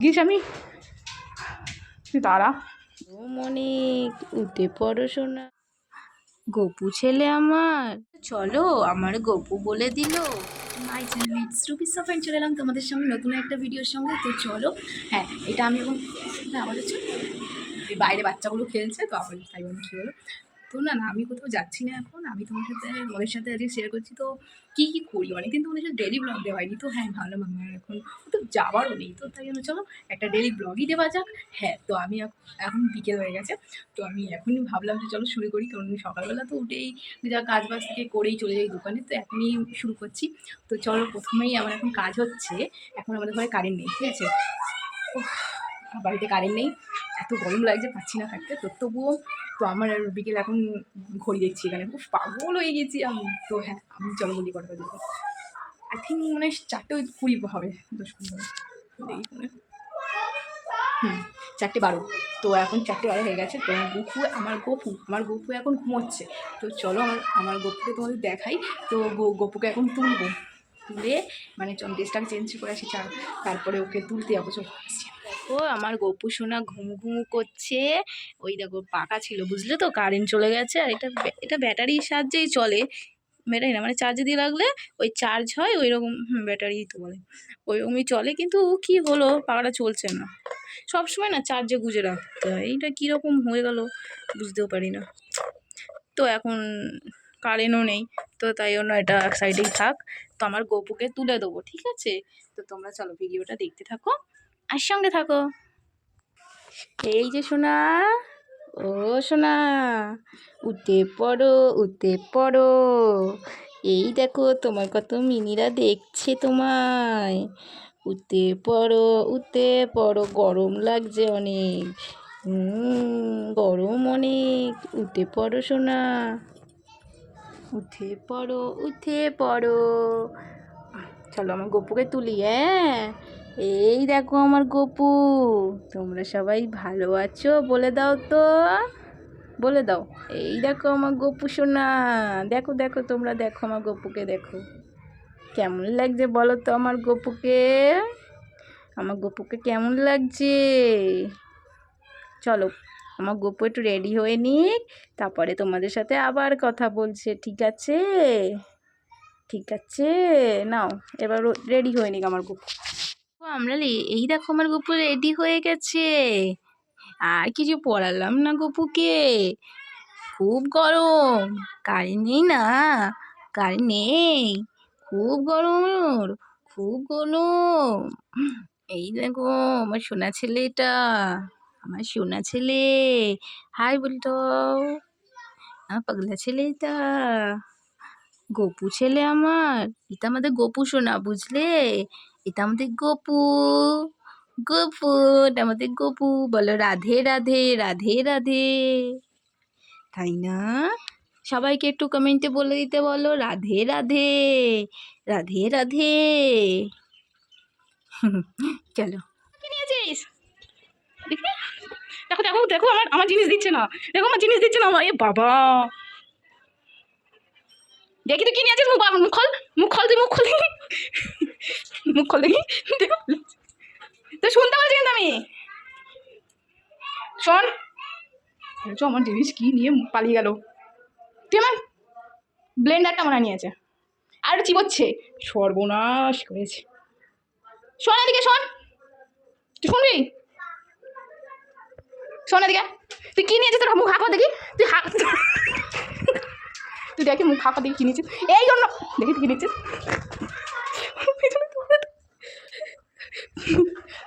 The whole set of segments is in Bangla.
গিস আমি তারা ও মনিক উঠে পড়াশোনা গপু ছেলে আমার চলো আমার গপু বলে দিল my channel it's Ruby friend চলে এলাম তোমাদের সঙ্গে নতুন একটা ভিডিওর সঙ্গে। তো চলো হ্যাঁ এটা আমি এখন আমার হচ্ছে বাইরে বাচ্চাগুলো খেলছে তো আমার তাই বলে কী বলো তো না আমি কোথাও যাচ্ছি না এখন, আমি তোমাদের সাথে আজকে শেয়ার করছি তো কী কী করি। অনেকদিন তোমাদের সাথে ডেলি ব্লগ দেওয়া হয়নি তো হ্যাঁ ভালো আমার এখন তো যাওয়ারও নেই তো তাই জন্য চলো একটা ডেলি ব্লগই দেওয়া যাক। হ্যাঁ তো আমি এখন বিকেল হয়ে গেছে তো আমি এখনই ভাবলাম যে চলো শুরু করি, কারণ সকালবেলা তো উঠেই যা কাজ বাজ থেকে করেই চলে যাই দোকানে, তো এখনই শুরু করছি। তো চলো প্রথমেই আমার এখন কাজ হচ্ছে, এখন আমাদের ঘরে কারেন্ট নেই, ঠিক আছে, বাড়িতে কারেন্ট নেই, এত গরম লাগছে পাচ্ছি না থাকতে, তো তবুও তো আমার বিকেল এখন ঘড়ি দেখছি এখানে খুব পাগল হয়ে গেছি আমি। তো হ্যাঁ আমি চলো বলি কটা বাজে আই থিঙ্ক মানে 4:20 হবে 10-15 দেখি ফোনে 4:12। তো এখন 4:12 হয়ে গেছে। তো আমার গপু এখন ঘুমোচ্ছে। তো চলো আমার গপুকে তোমাদের দেখাই। তো গপুকে এখন তুলবো, তুলে মানে ড্রেসটাকে চেঞ্জ করে আসি, তারপরে ওকে তুলতে যাবো। চলো দেখো আমার গপু সোনা ঘুম করছে। ওই দেখো পাকা ছিল বুঝলে তো, কারেন্ট চলে গেছে। আর এটা ব্যাটারির সাহায্যেই চলে, ব্যাটারি না মানে চার্জে দিয়ে লাগলে ওই চার্জ হয় ওই রকম, ব্যাটারি তো বলে ওইরকমই চলে। কিন্তু কি হলো পাখাটা চলছে না, সবসময় না চার্জে গুঁজে রাখতে হয়, এইটা কীরকম হয়ে গেল বুঝতেও পারি না। তো এখন কারেন্টও নেই তো তাই জন্য এটা এক সাইডেই থাক। তো আমার গপুকে তুলে দেবো, ঠিক আছে। তো তোমরা চলো ভিডিওটা দেখতে থাকো আর সঙ্গে থাকো। এই যে সোনা, ও সোনা উঠে পড়ো, এই দেখো তোমার কত মিনিরা দেখছে তোমায়। উঠে পড়ো গরম লাগছে অনেক, গরম অনেক, উঠে পড়ো সোনা, উঠে পড়ো। চলো আমার গপুকে তুলি। হ্যাঁ এই দেখো আমার গপু, তোমরা সবাই ভালো আছো বলে দাও তো, বলে দাও। এই দেখো আমার গপু সোনা, দেখো দেখো তোমরা দেখো আমার গপুকে, দেখো কেমন লাগছে বলো তো আমার গপুকে কেমন লাগছে। চলো আমার গপু একটু রেডি হয়ে নিক, তারপরে তোমাদের সাথে আবার কথা বলছে, ঠিক আছে ঠিক আছে। নাও এবার রেডি হয়ে নিক আমার গপু। আমরা এই দেখো আমার গপু রেডি হয়ে গেছে, আর কিছু পড়ালাম না গপুকে, খুব গরম, কারেন্ট নেই না, কারেন্ট নেই, খুব গরম খুব গরম। এই দেখো আমার সোনা ছেলেটা, আমার সোনা ছেলে, হাই বলতো আমার পাগলা ছেলেটা, গপু ছেলে আমার, এটা আমাদের গপু সোনা বুঝলে, এটা আমাদের গপু, এটা আমাদের গপু। বলো রাধে রাধে রাধে রাধে, তাই না? সবাইকে একটু কমেন্টে বলে দিতে বলো রাধে রাধে রাধে রাধে। চলো কি নিয়েছিস দেখো দেখো দেখো আমার জিনিস দিচ্ছে না, দেখো আমার জিনিস দিচ্ছে না আমার, এ বাবা দেখি তুই কি নিয়েছিস, মুখ খল তুই মুখ খল দেখি, মুখ খল দেখি, দেখো তো শুনতে পাচ্ছি কিন্তু আমি, শোন আমার জিনিস কি নিয়ে পালিয়ে গেল। তুই আমার ব্লেন্ডারটা মনে নিয়েছে আর চিবোচ্ছে, সর্বনাশ করেছে। শোন এদিকে শোন, তুই শুনবি, শোন এদিকে, তুই কি নিয়েছিস তোর মুখ হাঁকা দেখি, তুই দেখি মুখ হাঁকা দেখি কি নিয়েছিস, এই জন্য দেখি তুই কি নিয়েছিস,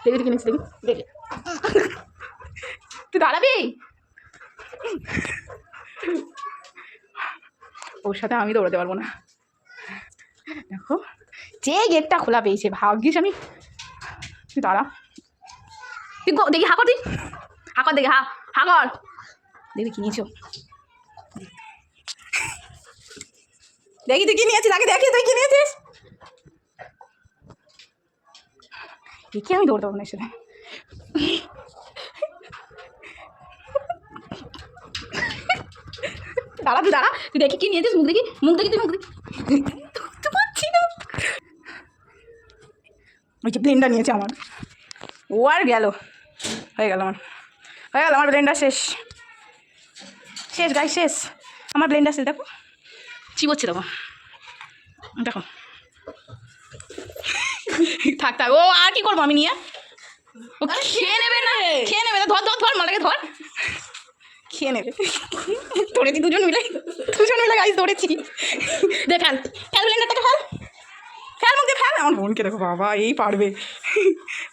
দেখি তুই কি নিয়েছিস, দেখি দেখি তুই দাঁড়াবি, ওর সাথে আমি দৌড়াতে পারবো না। দেখো যে গেটটা খোলা পেয়েছে, ভাগ্যিস আমি, তুই দাঁড়া, তুই দেখি হাঁকর, তুই হাঁকর দেখি, হাঁকর দেখি কি নিয়েছো, দেখি তুই কি নিয়েছিস, আগে দেখি তুই কি নিয়েছিস, দেখি আমি দৌড়তে পারবো না সেটা। দাঁড়া তুই দাঁড়া, তুই দেখি কি নিয়েছিস, মুখ দেখি তুই মুখ দেখি, পাচ্ছি না, ওই যে ব্লেন্ডার নিয়েছে আমার, ও আর গেল, হয়ে গেল আমার ব্লেন্ডার শেষ গাই শেষ, আমার ব্লেন্ডার শেষ। দেখো চিবোচ্ছে, দেখো থাক ও আর কি করবো আমি নিয়ে, ও খেয়ে নেবে না, ধর মালাকে ধর, খেয়ে নেবে। ধরেছি দুজন মিলে গাইস ধরেছি। দে ফেল ব্লেন্ডারটাকে, ফেল মুখ দিয়ে ফেল। আমার বোনকে দেখো বাবা, এই পারবে,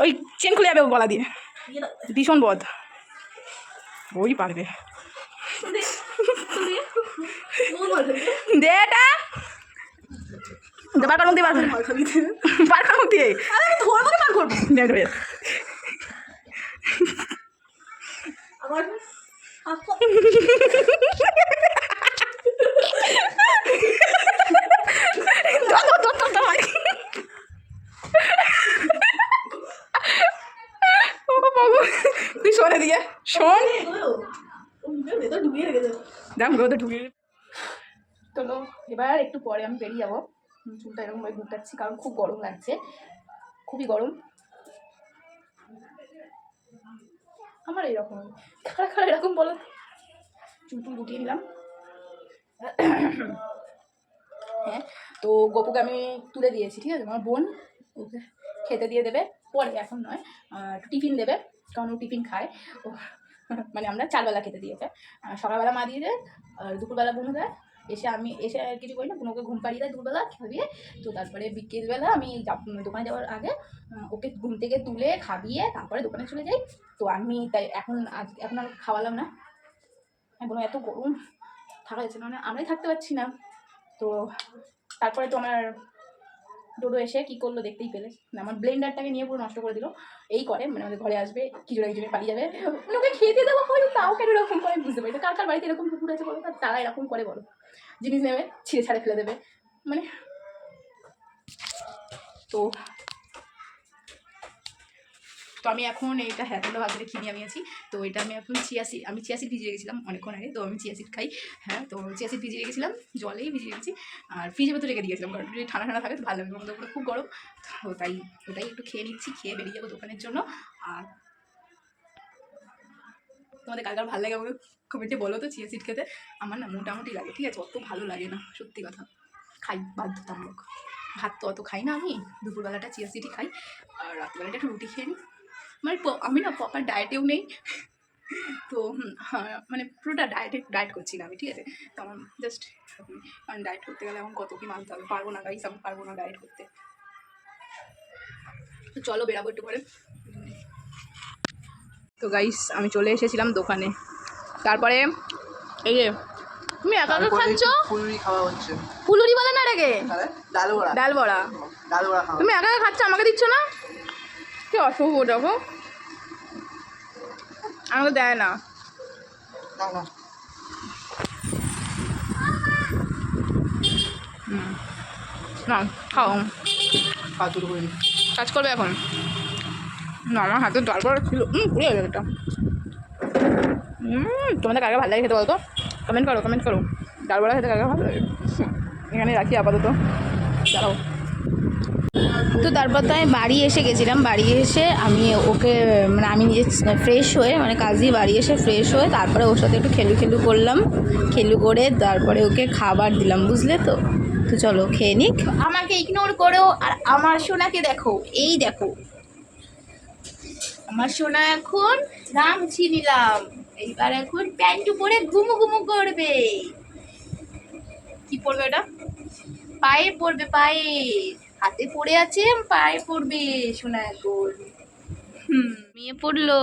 ওই চেন খুলে যাবে ও গলা দিয়ে, ভীষণ বদ, ওই পারবে। দে এটা বারকার মুখ দিয়ে বারকার মুখ দিয়ে ধরে তুই শোনে দিয়ে শোন, দেখ তো ঢুকিয়ে। চলো এবার একটু পরে আমি বেরিয়ে যাবো, চুলটা এরকম ভাবে গুটাচ্ছি কারণ খুব গরম লাগছে, খুবই গরম আমার এরকম, খাড়া এরকম বলো, চুল গুটিয়ে নিলাম। হ্যাঁ, তো গপুকে আমি তুলে দিয়েছি, ঠিক আছে, আমার বোন ওকে খেতে দিয়ে দেবে পরে, এখন নয়, টিফিন দেবে, কারণ ও টিফিন খায়, ও মানে আমরা 4 বেলা খেতে দিয়েছে, সকালবেলা মা দিয়ে দেয় আর দুপুরবেলা বোনও দেয়, আমি এসে আর কিছু করি না, বোনকে ঘুম পাড়িয়ে দেয় দুপুরবেলা খাবিয়ে, তো তারপরে বিকেলবেলা আমি দোকানে যাওয়ার আগে ওকে ঘুম থেকে তুলে খাবিয়ে তারপরে দোকানে চলে যাই। তো আমি তাই এখন আর খাওয়ালাম না, আমি বললাম এত গরম থাকা যাচ্ছে না, মানে আমরাই থাকতে পারছি না। তো তারপরে তো আমার ডোডো এসে কী করলো দেখতেই পেলে, আমার ব্লেন্ডারটাকে নিয়ে পুরো নষ্ট করে দিল, এই করে মানে আমাদের ঘরে আসবে কিছুটা পালিয়ে যাবে, ওকে খেতে দেওয়া হয় তাও কেন এরকম করে, বুঝতে পারি কার বাড়িতে এরকম কুকুর আছে বলো, তারা এরকম করে বলো, জিনিস নেবে ছিঁড়ে ছাড়ে ফেলে দেবে মানে। তো আমি এখন এইটা হ্যাঁ বাজারে কিনে আনিয়েছি, তো এটা আমি এখন চিয়া সিড ভিজিয়ে রেখেছিলাম অনেকক্ষণ আগে, তো আমি চিয়া সিড খাই, হ্যাঁ তো চিয়া সিড ভিজিয়ে রেখেছিলাম, জলেই ভিজিয়ে রেখেছি আর ফ্রিজের ভেতরে রেখে দিয়েছিলাম, কারণ যদি ঠান্ডা থাকে তো ভালো লাগবে, আমাদের ওপরে খুব গরম, তো তাই ওটাই একটু খেয়ে নিচ্ছি, খেয়ে বেরিয়ে যাবো দোকানের জন্য। আর তোমাদের কার ভালো লাগে আমাকে কমেন্টে বলো তো চিয়া সিড খেতে, আমার না মোটামুটি লাগে, ঠিক আছে, অত ভালো লাগে না সত্যি কথা, খাই বাধ্যতামূলক, ভাত তো অত খাই না আমি, দুপুরবেলাটা চিয়া সিডই খাই আর রাত্রিবেলাটা একটু রুটি খেয়ে নিই, মানে আমি না প্রপার ডায়েটেও নেই, তো মানে পুরোটা ডায়েট করছি না আমি, ঠিক আছে, তো আমার জাস্ট কারণ ডায়েট করতে গেলে এখন কত কি মানতে হবে, পারবো না গাইস, আমি পারবো না ডায়েট করতে। তো চলো বেরাবো একটু করে। তো গাইস আমি চলে এসেছিলাম দোকানে, তারপরে এই যে তুমি একা একা খাচ্ছ, ফুলুরি বলে না এটাকে, ডাল বড়া, তুমি একা একা খাচ্ছ, আমাকে দিচ্ছ না, কি অশুভ দেখো, আমাকে দেয় না। না খাও, কাজ করবে এখন না, আমার হাতে ডাল বড়া ছিল, পুড়ে গেল এটা। তোমাদের কাকে ভালো লাগে খেতে বলতো, কমেন্ট করো ডাল বড়া খেতে কাকে ভালো লাগে। এখানে রাখি আপাতত, দাঁড়াও। তো তারপর তো আমি বাড়ি এসে গেছিলাম, বাড়ি এসে আমি ওকে মানে আমি নিজে ফ্রেশ হয়ে মানে কাজ দিয়ে বাড়ি এসে ফ্রেশ হয়ে তারপরে ওর সাথে একটু খেলু করলাম, খেলু করে তারপরে ওকে খাবার দিলাম, বুঝলে তো। তো চলো খেয়ে নিক, আমাকে ইগনোর করো আর আমার সোনাকে দেখো, এই দেখো আমার সোনা এখন নামছি নিলাম, এইবার এখন প্যান্টু পরে ঘুমু করবে, কি পড়বে ওটা, পায়ে পড়বে, পায়ে, হাতে পড়ে আছে পায়ে পড়বে শোনা এখন। মেয়ে পড়লো,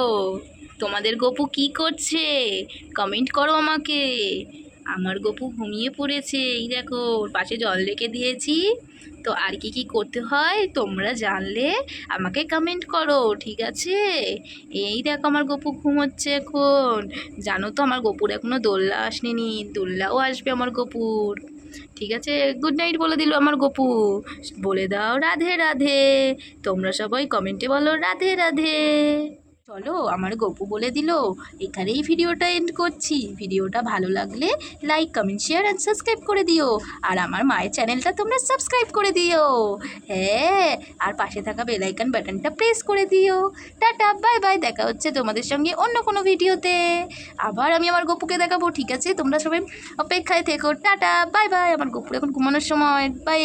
তোমাদের গপু কি করছে কমেন্ট করো আমাকে, আমার গপু ঘুমিয়ে পড়েছে, এই দেখো ওর পাশে জল রেখে দিয়েছি, তো আর কি করতে হয় তোমরা জানলে আমাকে কমেন্ট করো, ঠিক আছে। এই দেখো আমার গপু ঘুমোচ্ছে এখন, জানো তো আমার গপুর এখনো দোলনা আসেনি, দোলনাও আসবে আমার গপুর, ঠিক আছে। গুড নাইট বলে দিল আমার গপু, বলে দাও রাধে রাধে, তোমরা সবাই কমেন্টে বলো রাধে রাধে। চলো আমার গপু বলে দিল। এখানেই ভিডিওটা এন্ড করছি। ভিডিওটা ভালো লাগলে like comment share and subscribe করে দিও। আর আমার মায়ের চ্যানেলটা তোমরা সাবস্ক্রাইব করে দিও। হ্যাঁ, আর পাশে থাকা বেল আইকন বাটনটা প্রেস করে দিও। Tata, bye bye. দেখা হচ্ছে তোমাদের সঙ্গে অন্য কোনো ভিডিওতে। আবার আমি আমার গপুকে দেখাবো, ঠিক আছে? তোমরা সবাই অপেক্ষায় থেকো। Tata, bye bye. আমার গপুর এখন ঘুমানোর সময়। বাই।